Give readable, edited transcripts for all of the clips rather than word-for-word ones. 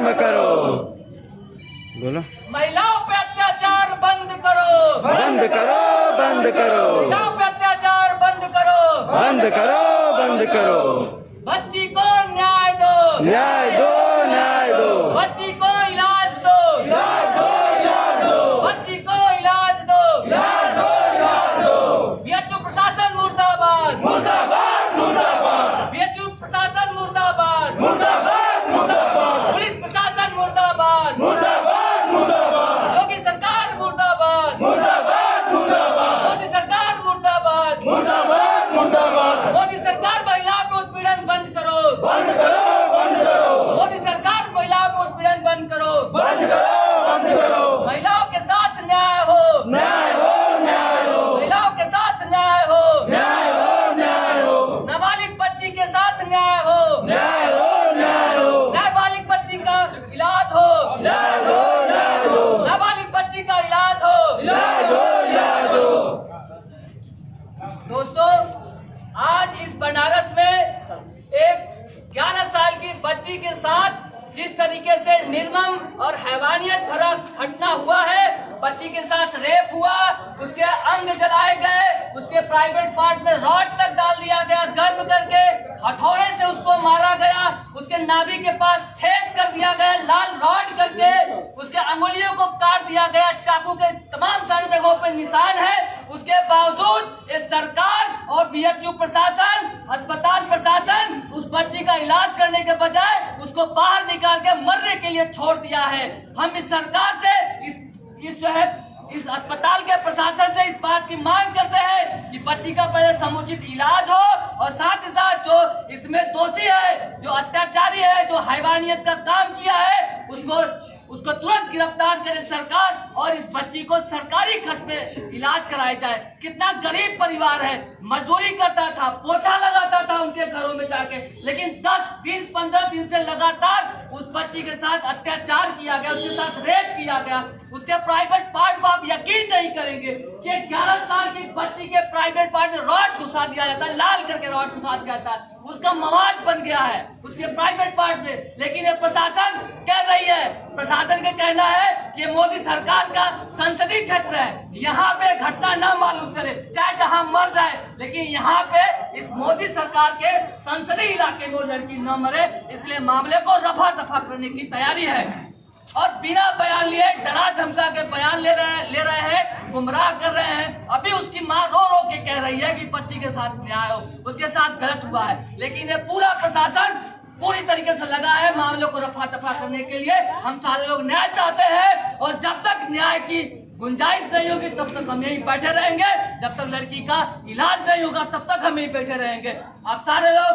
कर्म करो। बोलो। महिलाओं पे अत्याचार बंद करो, बंद करो, बंद करो। महिलाओं पे अत्याचार बंद करो, बंद करो, बंद करो। बच्ची को न्याय दो, न्याय दो, न्याय दो। बच्ची को इलाज दो, इलाज दो, इलाज दो। बच्ची को इलाज दो, इलाज दो, इलाज दो। बीएचयू प्रशासन मुर्दाबाद, मुर्दाबाद, मुर्दाबाद। बीएचयू प्रशासन मुर्दाबाद, मुर्दाबाद, मुर्दाबाद। पुलिस प्रशासन मुर्दाबाद, मुर्दाबाद, मुर्दाबाद। योगी सरकार मुर्दाबाद, मुर्दाबाद, मुर्दाबाद। मोदी सरकार मुर्दाबाद, मुर्दाबाद, मुर्दाबाद। मोदी सरकार महिलाओं पे उत्पीड़न बंद करो, बंद करो, बंद करो। मोदी सरकार महिलाओं पे उत्पीड़न बंद करो, बंद करो, बंद करो। महिलाओं के साथ न्याय हो, न्याय हो, न्याय हो। महिलाओं के साथ न्याय हो, न्याय हो, न्याय हो। नाबालिग बच्ची के साथ न्याय हो, न्याय हो, न्याय हो। नाबालिग बच्ची का इलाज हो, न्याय हो, न्याय हो। नाबालिग बच्ची का इलाज हो। इलाज हो, इलाज हो। दोस्तों, आज इस बनारस में एक 11 साल की बच्ची के साथ जिस तरीके से निर्मम और हैवानियत भरा घटना हुआ है, बच्ची के साथ रेप हुआ, उसके अंग जलाए गए, उसके प्राइवेट पार्ट में रॉड तक डाल दिया गया, गर्म करके हथौड़े से उसको मारा गया, उसके नाभि के पास छेद कर दिया गया लाल रॉड करके, उसके अंगुलियों को काट दिया गया, चाकू के तमाम सारी जगहों पर निशान है। उसके बावजूद ये सरकार और बीएचयू प्रशासन, अस्पताल प्रशासन उस बच्ची का इलाज करने के बजाय उसको बाहर निकाल के मरने के लिए छोड़ दिया है। हम इस सरकार से इस अस्पताल के प्रशासन से इस बात की मांग करते हैं कि बच्ची का पहले समुचित इलाज हो और साथ ही साथ जो इसमें दोषी है, जो अत्याचारी है, जो हैवानियत का काम किया है, उसको तुरंत गिरफ्तार करे सरकार और इस बच्ची को सरकारी खर्च पे इलाज कराया जाए। कितना गरीब परिवार है, मजदूरी करता था, पोछा लगाता था उनके घरों में जाके, लेकिन 10 दिन 15 दिन से लगातार उस बच्ची के साथ अत्याचार किया गया, उसके साथ रेप किया गया। उसके प्राइवेट पार्ट को आप यकीन नहीं करेंगे कि 11 साल की बच्ची के प्राइवेट पार्ट में रॉड घुसा दिया जाता है, लाल करके रॉड घुसा दिया जाता है, उसका मवाद बन गया है उसके प्राइवेट पार्ट में। लेकिन ये प्रशासन कह रही है, प्रशासन का कहना है कि मोदी सरकार का संसदीय क्षेत्र है, यहाँ पे घटना न मालूम चले, चाहे जहाँ मर जाए, लेकिन यहाँ पे इस मोदी सरकार के संसदीय इलाके में लड़की न मरे, इसलिए मामले को रफा दफा करने की तैयारी है। और बिना बयान लिए डरा धमका के बयान ले रहे हैं, गुमराह कर रहे हैं। अभी उसकी माँ रो रो के कह रही है कि बच्ची के साथ न्याय हो, उसके साथ गलत हुआ है, लेकिन ये पूरा प्रशासन पूरी तरीके से लगा है मामलों को रफा दफा करने के लिए। हम सारे लोग न्याय चाहते हैं और जब तक न्याय की गुंजाइश नहीं होगी तब तक हम यहीं बैठे रहेंगे, जब तक लड़की का इलाज नहीं होगा तब तक हम यहीं बैठे रहेंगे। आप सारे लोग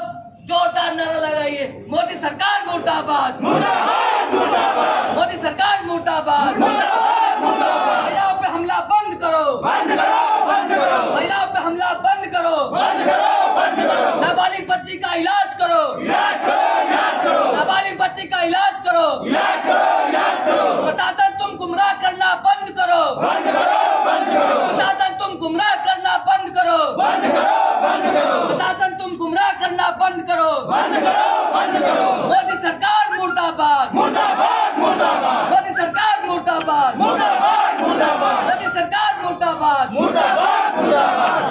जोरदार नारा लगाइए, मोदी सरकार मुर्दाबाद, मुर्दाबाद, मुर्दाबाद। मोदी सरकार मुर्दाबाद, मुर्दाबाद, मुर्दाबाद। महिलाओं पे हमला बंद करो, बंद करो, बंद करो। महिलाओं पे हमला बंद करो, बंद करो, बंद करो। नाबालिग बच्ची का इलाज करो, इलाज करो, इलाज करो। नाबालिग बच्ची का इलाज करो, इलाज करो, इलाज करो। प्रशासन तुम गुमराह करना बंद करो, बंद करो, बंद करो। प्रशासन तुम गुमराह करना बंद करो, बंद करो, बंद करो। प्रशासन तुम गुमराह करना बंद करो, बंद करो, बंद करो। मोदी सरकार मुर्दाबाद, मुर्दाबाद, मुर्दाबाद। मोदी सरकार मुर्दाबाद, मुर्दाबाद, मुर्दाबाद। मोदी सरकार मुर्दाबाद, मुर्दाबाद, मुर्दाबाद।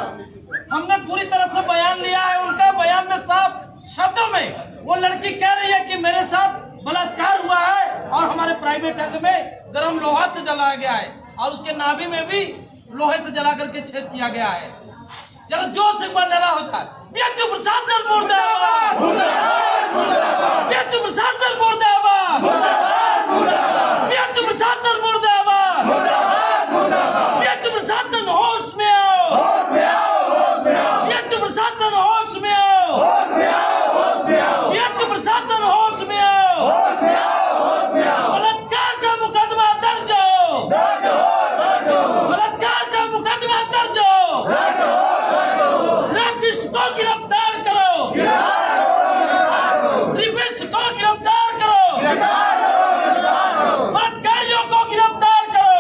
हमने पूरी तरह से बयान लिया है। उनके बयान में साफ शब्दों में वो लड़की कह रही है कि मेरे साथ बलात्कार हुआ है और हमारे प्राइवेट अंग में गर्म लोहा से जलाया गया है और उसके नाभि में भी लोहे से जला करके छेद किया गया है। चलो जोर से एक बार नारा होता है, बीएचयू प्रशासन मुर्दाबाद, बीएचयू प्रशासन मुर्दाबाद, बीएचयू प्रशासन मुर्दाबाद, बीएचयू प्रशासन होश में आओ, बीएचयू प्रशासन होश में आओ, बीएचयू प्रशासन होश में आओ। बलात्कार का मुकदमा दर्ज हो, बलात्कार का मुकदमा दर्ज हो, रेपिस्ट को गिरफ्तार करो, रेपिस्ट को गिरफ्तार करो, बलात्कारियों को गिरफ्तार करो।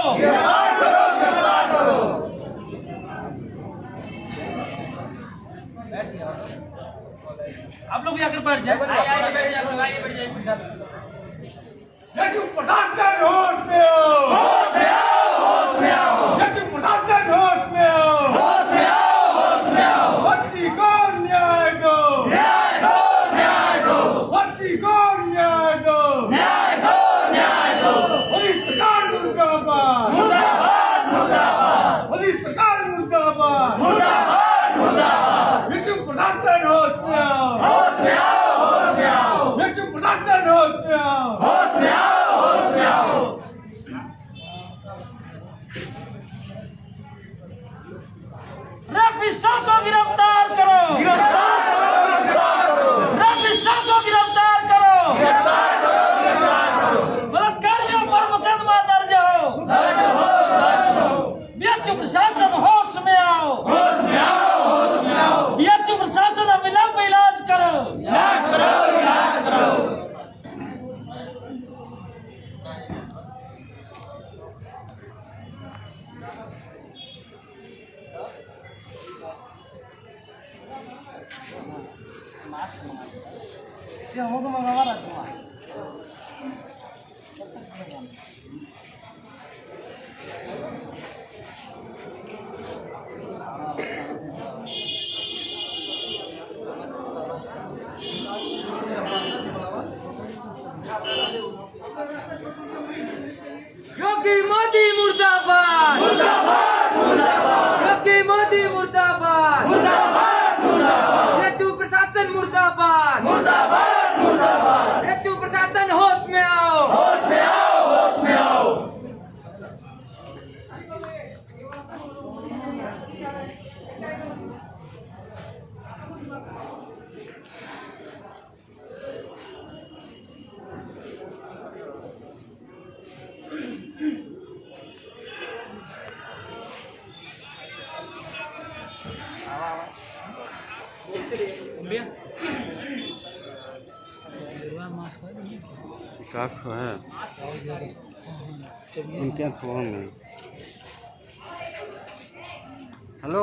आप लोग भी आकर बैठ जाए। यज्ञ प्रशासन होश में आओ, होश में आओ, होश में आओ। यज्ञ प्रशासन होश में आओ, होश में आओ, होश में आओ। बच्ची को न्याय दो, न्याय दो, न्याय दो। बच्ची को न्याय दो, न्याय दो, न्याय दो। पुलिस सरकार मुर्दाबाद, मुर्दाबाद, मुर्दाबाद। पुलिस सरकार मुर्दाबाद, मुर्दाबाद, मुर्दाबाद। यज्ञ प्रशासन होश में आओ, होश में आओ, होश में आओ। यज्ञ प्रशासन होश में आओ, होश में आओ, होश में आओ। रैपिस्टों को गिरफ्तार करो, गिरफ्तार करो, गिरफ्तार करो। रैपिस्टों को गिरफ्तार करो, गिरफ्तार करो, गिरफ्तार करो। बलात्कारियों पर मुकदमा दर्ज हो, दर्ज हो, दर्ज हो। बीएचयू प्रशासन होश में आओ, होश में आओ, होश में आओ। बीएचयू प्रशासन अविलंब इलाज करो, इलाज करो, इलाज करो। हमको मंगवा रहा योगी मोदी मुर्दाबाद, मुर्दाबाद, मुर्दाबाद। योगी मोदी मुर्दाबाद, मुर्दाबाद, मुर्दाबाद। यज्ञ प्रशासन मुर्दाबाद, मुर्दाबाद, मुर्दाबाद। यज्ञ प्रशासन होश में आओ, होश में आओ, होश में आओ। काफ है उनके फोन में। हेलो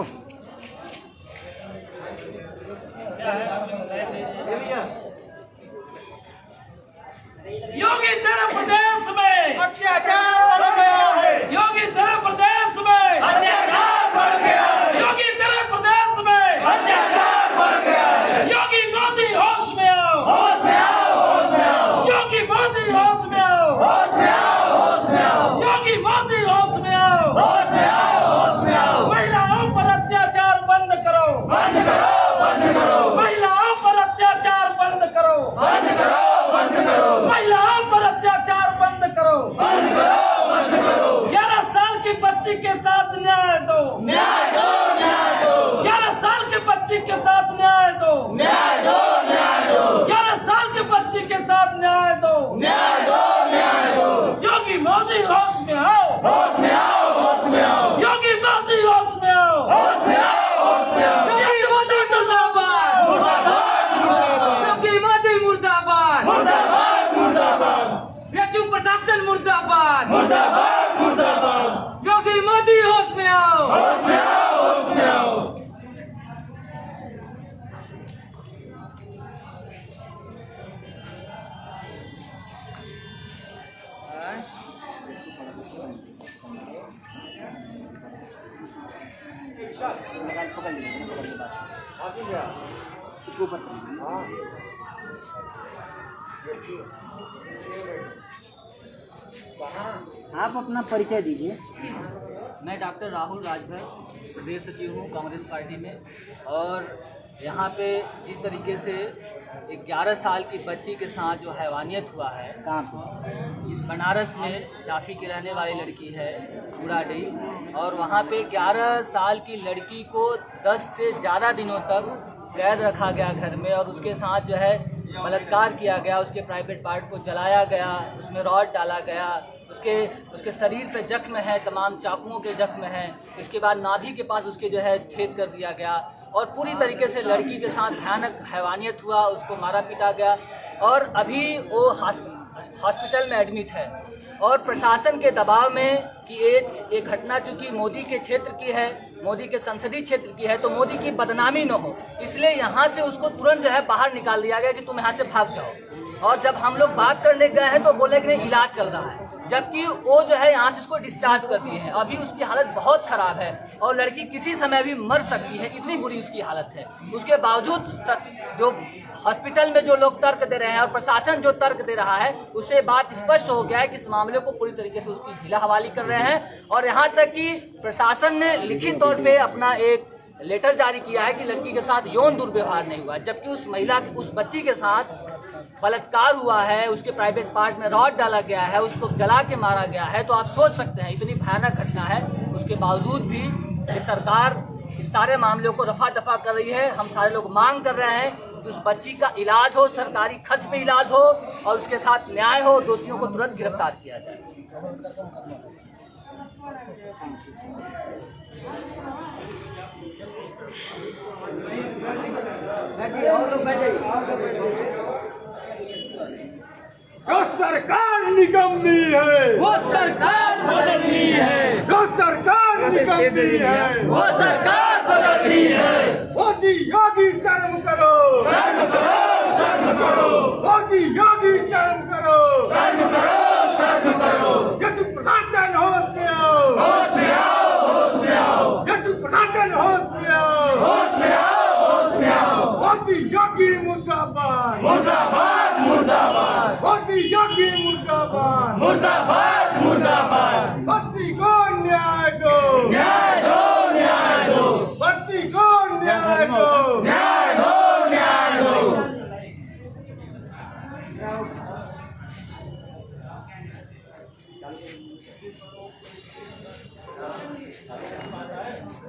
योगी तेरे प्रदेश में अत्याचार बढ़ गया है, योगी तेरे प्रदेश में अत्याचार बढ़ गया है, योगी तेरे प्रदेश में अत्याचार बढ़ गया है। योगी मोदी होश में आओ, होश में आओ, होश में आओ। योगी मोदी होश में आओ, होश में आओ, होश में आओ। योगी मोदी होश में आओ, होश में आओ, होश में आओ। महिलाओं पर अत्याचार बंद करो, बंद करो, बंद करो। महिलाओं पर अत्याचार बंद करो, बंद करो, बंद करो। महिलाओं पर अत्याचार बंद करो, बंद करो, बंद करो। 11 साल की बच्ची के साथ न्याय दो, न्याय दो, न्याय दो। 11 साल की बच्ची के साथ न्याय दो, न्याय दो, न्याय दो। 11 साल की बच्ची के साथ न्याय दो, न्याय दो, न्याय दो। योगी मोदी होश में आओ, होश में आओ, होश में आओ। योगी मोदी होश में आओ, होश में आओ, होश में आओ। योगी मोदी मुर्दाबाद, मुर्दाबाद, मुर्दाबाद। योगी मोदी मुर्दाबाद, मुर्दाबाद, मुर्दाबाद। यज्ञ प्रशासन मुर्दाबाद, मुर्दाबाद, मुर्दाबाद। योगी मोदी होश में आओ, होश में आओ, होश में आओ। आप अपना परिचय दीजिए। मैं डॉक्टर राहुल राजभर प्रदेश सचिव हूँ कांग्रेस पार्टी में। और यहाँ पे जिस तरीके से एक 11 साल की बच्ची के साथ जो हैवानियत हुआ है, कहाँ पे? इस बनारस में टाफी की रहने वाली लड़की है बुराडी, और वहाँ पे 11 साल की लड़की को 10 से ज़्यादा दिनों तक कैद रखा गया घर में, और उसके साथ जो है बलात्कार किया गया, उसके प्राइवेट पार्ट को जलाया गया, उसमें रॉड डाला गया, उसके शरीर पे जख्म है, तमाम चाकुओं के जख्म हैं, इसके बाद नाभि के पास उसके जो है छेद कर दिया गया, और पूरी तरीके से लड़की के साथ भयानक हैवानियत हुआ, उसको मारा पीटा गया, और अभी वो हॉस्पिटल में एडमिट है। और प्रशासन के दबाव में कि ये घटना चूँकि मोदी के क्षेत्र की है, मोदी के संसदीय क्षेत्र की है, तो मोदी की बदनामी न हो, इसलिए यहाँ से उसको तुरंत जो है बाहर निकाल दिया गया कि तुम यहाँ से भाग जाओ। और जब हम लोग बात करने गए हैं तो बोले कि नहीं इलाज चल रहा है, जबकि वो जो है यहाँ से इसको डिस्चार्ज कर दिए हैं। अभी उसकी हालत बहुत खराब है और लड़की किसी समय भी मर सकती है, इतनी बुरी उसकी हालत है। उसके बावजूद जो हॉस्पिटल में जो लोग तर्क दे रहे हैं और प्रशासन जो तर्क दे रहा है, उससे बात स्पष्ट हो गया है कि इस मामले को पूरी तरीके से उसकी ढीला हवाली कर रहे हैं। और यहाँ तक कि प्रशासन ने लिखित तौर पे अपना एक लेटर जारी किया है कि लड़की के साथ यौन दुर्व्यवहार नहीं हुआ, जबकि उस बच्ची के साथ बलात्कार हुआ है, उसके प्राइवेट पार्ट में रॉड डाला गया है, उसको जला के मारा गया है। तो आप सोच सकते हैं इतनी भयानक घटना है, उसके बावजूद भी ये सरकार इस सारे मामलों को रफा दफा कर रही है। हम सारे लोग मांग कर रहे हैं कि उस बच्ची का इलाज हो, सरकारी खर्च पे इलाज हो और उसके साथ न्याय हो, दोषियों को तुरंत गिरफ्तार किया जाए। बैठिए और लोग बैठिए। जो सरकार निकम्मी है वो सरकार बदलनी है, जो सरकार निकम्मी है वो सरकार बदलनी है। मोदी योगी शर्म करो, शर्म करो, शर्म करो, मोदी योगी शर्म करो, शर्म करो, शर्म करो। यदि प्रशासन होश में आओ, होश में आओ, होश में आओ, यदि प्रशासन होश में आओ, होश में आओ, होश में आओ। मोदी योगी मुर्दाबाद, मुर्दाबाद, मुर्दाबाद, मोदी योगी मुर्दाबाद, मुर्दाबाद, मुर्दाबाद। बच्ची को न्याय दो, न्याय दो, न्याय दो, बच्ची को न्याय दो, न्याय दो, न्याय दो।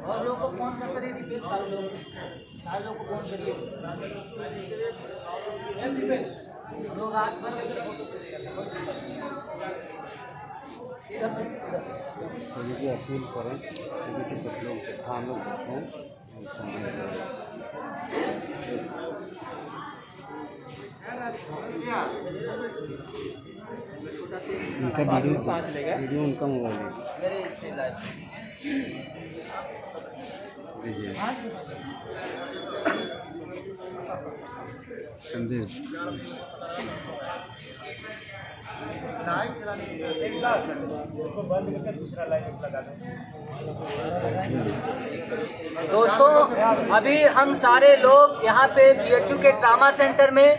और लोगों को फोन कर करिए, रिपेश सारे लोग को फोन करिए। लोग रात भर मुझे अपील करें कि सब लोग हम लोग उनका वीडियो उनका मोबाइल है मेरे इससे लाइव संदेश दोस्तों, अभी हम सारे लोग यहाँ पे बीएचयू के ट्रामा सेंटर में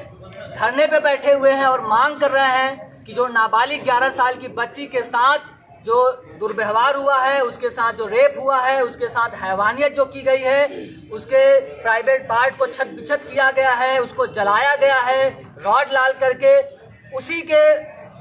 धरने पे बैठे हुए हैं और मांग कर रहे हैं कि जो नाबालिग 11 साल की बच्ची के साथ जो दुर्व्यवहार हुआ है, उसके साथ जो रेप हुआ है, उसके साथ हैवानियत जो की गई है, उसके प्राइवेट पार्ट को छत बिछत किया गया है, उसको जलाया गया है रॉड लाल करके,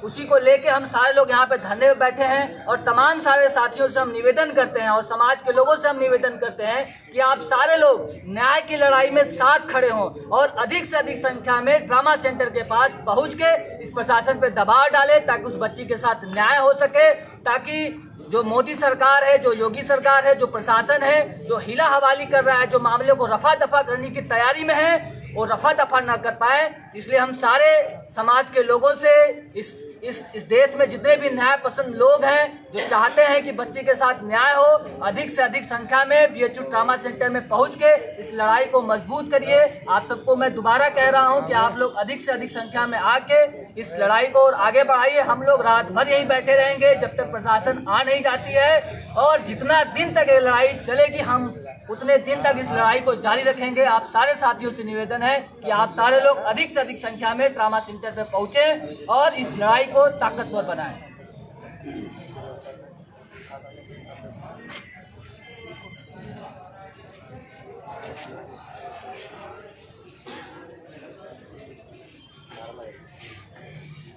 उसी को लेके हम सारे लोग यहाँ पे धरने पे बैठे हैं। और तमाम सारे साथियों से हम निवेदन करते हैं और समाज के लोगों से हम निवेदन करते हैं कि आप सारे लोग न्याय की लड़ाई में साथ खड़े हों और अधिक से अधिक संख्या में ट्रामा सेंटर के पास पहुँच के इस प्रशासन पे दबाव डालें ताकि उस बच्ची के साथ न्याय हो सके, ताकि जो मोदी सरकार है, जो योगी सरकार है, जो प्रशासन है, जो हिला हवाली कर रहा है, जो मामले को रफा दफा करने की तैयारी में है, वो रफा दफा न कर पाए। इसलिए हम सारे समाज के लोगों से इस देश में जितने भी न्याय पसंद लोग हैं जो चाहते हैं कि बच्चे के साथ न्याय हो, अधिक से अधिक संख्या में बीएचयू ट्रामा सेंटर में पहुंच के इस लड़ाई को मजबूत करिए। आप सबको मैं दोबारा कह रहा हूं कि आप लोग अधिक से अधिक संख्या में आके इस लड़ाई को और आगे बढ़ाइए। हम लोग रात भर यहीं बैठे रहेंगे जब तक प्रशासन आ नहीं जाती है, और जितना दिन तक ये लड़ाई चलेगी हम उतने दिन तक इस लड़ाई को जारी रखेंगे। आप सारे साथियों से निवेदन है कि आप सारे लोग अधिक से अधिक संख्या में ट्रामा सेंटर पे पहुंचे और इस लड़ाई को ताकतवर बनाएं।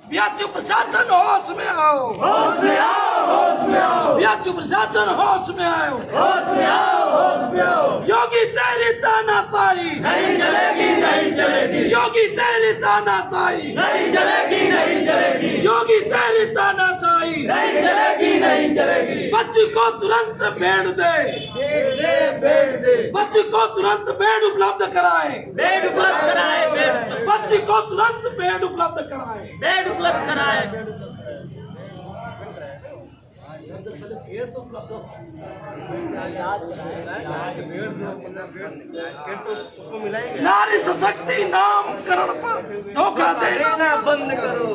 बीएचयू प्रशासन होश में आओ, होश में आओ, होश में आओ। बीएचयू प्रशासन होश में आओ, होश में आओ, होश में आओ। योगी तेरी तानाशाही नहीं चलेगी, नहीं चलेगी, योगी तेरी तानाशाही नहीं चलेगी, नहीं चलेगी, योगी तेरी तानाशाही नहीं चलेगी, नहीं चलेगी। बच्ची को तुरंत बेड दे, बेड दे, बच्ची को तुरंत बेड उपलब्ध कराए, बेड उपलब्ध कराए, बेड, बच्ची को तुरंत बेड उपलब्ध कराए, बेड उपलब्ध कराए। नारी सशक्ति नामकरण पर धोखा देना बंद करो।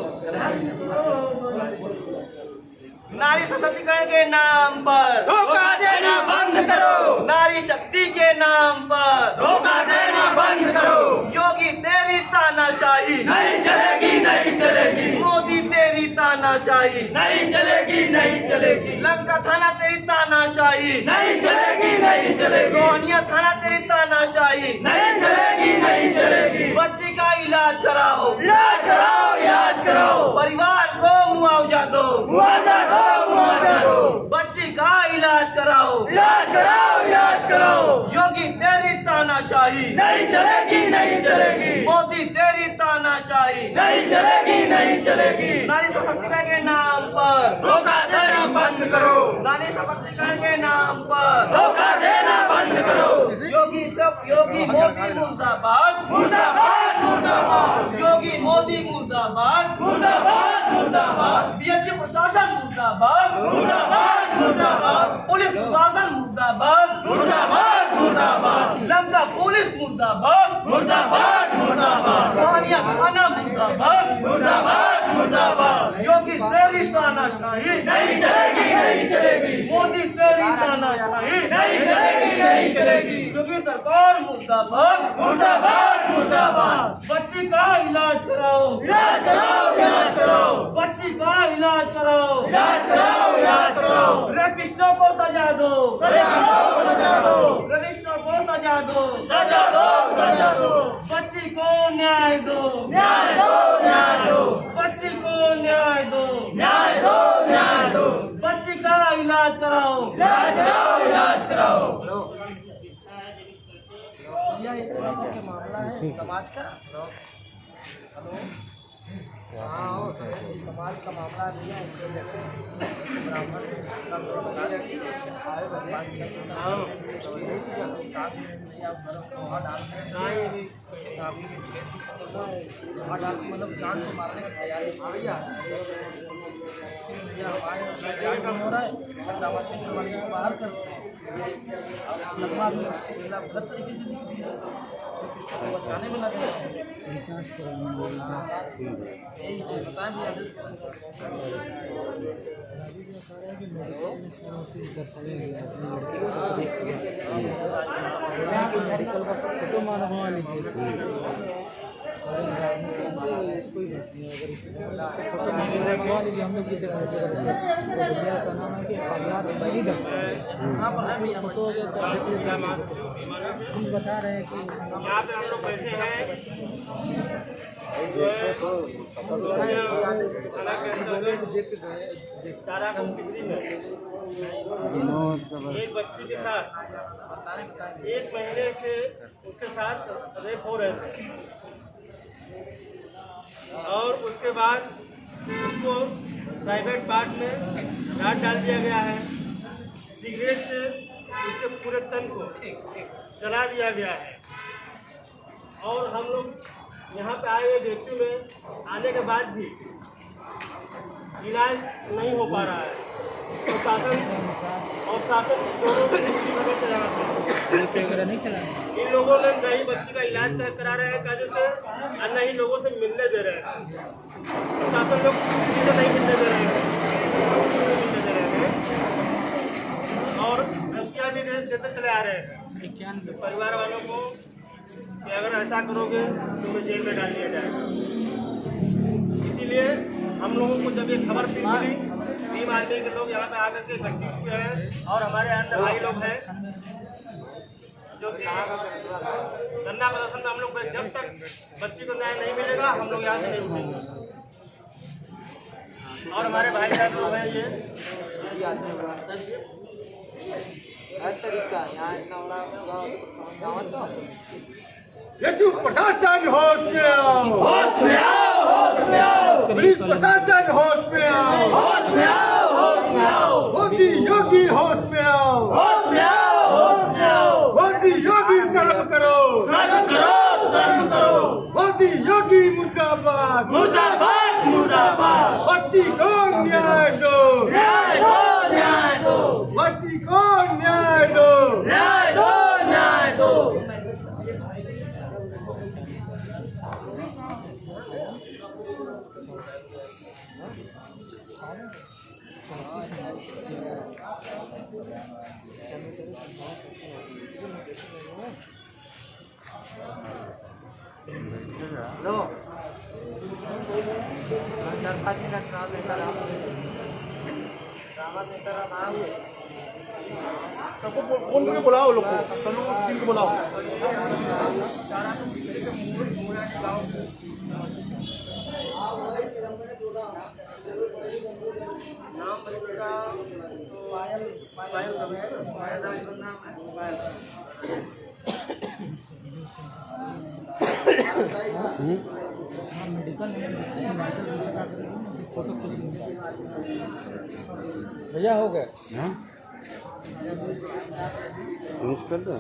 नारी सशक्तिकरण के नाम पर धोखा देना बंद करो। नारी शक्ति के नाम पर धोखा देना बंद करो। योगी तेरी तानाशाही नहीं चलेगी, नहीं चलेगी। मोदी तेरी तानाशाही नहीं चलेगी, नहीं चलेगी। लंका थाना तेरी तानाशाही नहीं चलेगी, नहीं चलेगी। रोहनिया थाना तेरी तानाशाही नहीं चलेगी, नहीं चलेगी। बच्ची का इलाज कराओ, इलाज कराओ, इलाज कराओ। परिवार को मुआवजा दो, मुआवजा दो, मुआवजा दो। बच्ची का इलाज कराओ, इलाज कराओ, इलाज कराओ। योगी तेरी तानाशाही नहीं चलेगी, नहीं चलेगी। मोदी तेरी तानाशाही नहीं चलेगी, नहीं चलेगी। नारी सशक्तिकरण के नाम पर धोखा देना बंद करो। नारी सशक्तिकरण के नाम पर धोखा देना बंद करो। योगी मोदी मुर्दाबाद, मुर्दाबाद, मुर्दाबाद। योगी मोदी मुर्दाबाद, मुर्दाबाद, मुर्दाबाद। बीएचयू प्रशासन मुर्दाबाद, मुर्दाबाद, मुर्दाबाद। पुलिस प्रशासन मुर्दाबाद, मुर्दाबाद, मुर्दाबाद। लंका पुलिस मुर्दाबाद, मुर्दाबाद, मुर्दाबाद। रोहनिया थाना मुर्दाबाद, मुर्दाबाद, मुर्दाबाद। योगी तेरी तानाशाही नहीं चलेगी, नहीं चलेगी। मोदी तेरी तानाशाही नहीं चलेगी, नहीं चलेगी। योगी सरकार मुर्दाबाद, मुर्दाबाद, मुर्दाबाद। बच्ची का इलाज कराओ, इलाज कराओ, इलाज कराओ। बच्ची का इलाज कराओ, इलाज कराओ, इलाज कराओ। रेपिस्टों को सजा दो, सजा दो, सजा दो। रेपिस्टों को सजा दो, सजा दो, सजा दो। बच्ची को न्याय दो, न्याय दो, न्याय दो। बच्ची को न्याय दो, न्याय दो, न्याय दो। बच्ची का इलाज कराओ, इलाज कराओ, इलाज कराओ। के मामला है समाज का। समाज का मामला भैया, ब्राह्मण सब लोग बता रहे हैं मतलब जान से मारने की तैयारी भैया हो रहा है। इसको बाहर कर गलत तरीके से लिख दिया, बचाने में लगे यही बताएं भैया। फोटो मारवा लीजिए। कोई बात नहीं, अगर फोटो मारवा लीजिए। हम लोग का नाम है कि अवलाद बड़ी फोटो हम बता रहे हैं कि यहाँ पे हम लोग बैठे हैं एक बच्ची के साथ 1 महीने से उसके साथ रेप हो रहे थे और उसके बाद उसको प्राइवेट पार्ट में डांट डाल दिया गया है। सिगरेट से उसके पूरे तन को जला दिया गया है और हम लोग यहाँ पे आए हुए व्यक्ति में आने के बाद भी इलाज नहीं हो पा रहा है। तो शासन दोनों को नहीं चला। इन लोगों ने न ही बच्ची का इलाज करा रहे हैं कायदे से और न ही लोगों से मिलने दे रहे हैं। शासन लोग किसी से नहीं मिलने दे रहे हैं और धमकियाँ भी देते चले आ रहे हैं तो परिवार वालों को कि अगर ऐसा करोगे तो तुम्हें जेल में डाल दिया जाएगा। इसीलिए हम लोगों को जब ये खबर मिली, टीम आदमी के लोग यहाँ पे आकर के इकट्ठे हुए हैं और हमारे अन्य भाई लोग हैं जो कि धरना प्रदर्शन में हम लोग जब तक बच्ची को न्याय नहीं मिलेगा हम लोग यहाँ से नहीं उठेंगे। और हमारे भाई साहब लोग हैं ये प्रशासन होश में आओ, होश में आओ, होश में आओ। पुलिस प्रशासन होश में आओ, होश में आओ, होश में आओ। मोदी योगी होश में आओ, होश में आओ, होश में आओ। मोदी योगी शर्म करो, शर्म करो, शर्म करो। मोदी योगी मुर्दाबाद, मुर्दाबाद, मुर्दाबाद। बच्ची को न्याय दो, न्याय दो, न्याय दो। बच्ची को लो 4-5 मिनट ड्रामा सेंटर आप आओगे सबको फोन करके बुलाओ लोग को टीम को बुलाओ नाम बच्चेगा पायल मेडिकल फोटो भैया हो गए फिनिश कर दो